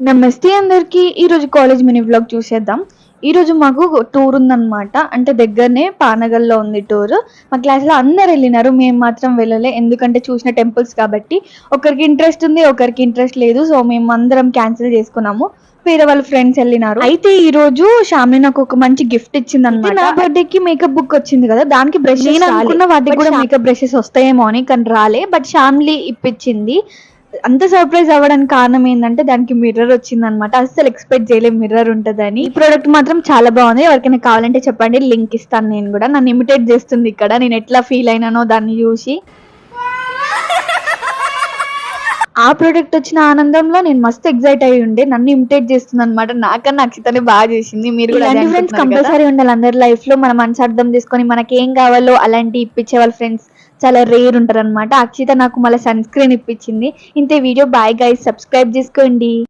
నమస్తే అందరికి. ఈరోజు కాలేజ్ మినీ వ్లాగ్ చూసేద్దాం. ఈరోజు మాకు టూర్ ఉందన్నమాట. అంటే దగ్గరనే పానగల్లో ఉంది టూర్. మా క్లాస్లో అందరు వెళ్ళినారు, మేము మాత్రం వెళ్ళలే. ఎందుకంటే చూసిన టెంపుల్స్ కాబట్టి. ఒకరికి ఇంట్రెస్ట్ ఉంది, ఒకరికి ఇంట్రెస్ట్ లేదు. సో మేము అందరం క్యాన్సిల్ చేసుకున్నాము. వేరే వాళ్ళ ఫ్రెండ్స్ వెళ్ళినారు. అయితే ఈ రోజు షామ్ని నాకు ఒక మంచి గిఫ్ట్ ఇచ్చింది అనమాట. నా బర్త్డేకి మేకప్ బుక్ వచ్చింది కదా, దానికి బ్రష్ నేను అనుకున్న వాటికి కూడా మేకప్ బ్రషెస్ వస్తాయేమో అని, కానీ రాలే. బట్ షామ్లీ ఇప్పించింది. అంత సర్ప్రైజ్ అవ్వడానికి కారణం ఏంటంటే దానికి మిర్రర్ వచ్చింది అనమాట. అస్సలు ఎక్స్పెక్ట్ చేయలేదు మిర్రర్ ఉంటుందని. ఈ ప్రోడక్ట్ మాత్రం చాలా బాగుంది. ఎవరికైనా కావాలంటే చెప్పండి, లింక్ ఇస్తాను. నేను కూడా నన్ను ఇమిటేట్ చేస్తుంది ఇక్కడ. నేను ఎట్లా ఫీల్ అయినానో దాన్ని చూసి. ఆ ప్రోడక్ట్ వచ్చిన ఆనందంలో నేను మస్తు ఎగ్జైట్ అయ్యి ఉండే. నన్ను ఇమిటేట్ చేస్తుంది అనమాట. నాకన్నా అక్షితనే బాగా చేసింది. మీరు కూడా ఫ్రెండ్స్ కంపల్సరీ ఉండాలి అందరి లైఫ్ లో. మన మనసు అర్థం చేసుకొని మనకి ఏం కావాలో అలాంటి ఇప్పించే వాళ్ళ ఫ్రెండ్స్ చాలా రేర్ ఉంటారు అనమాట. అక్షిత నాకు మళ్ళీ సన్ స్క్రీన్ ఇప్పించింది. ఇంతే వీడియో. బాయ్ గైస్, సబ్స్క్రైబ్ చేసుకోండి.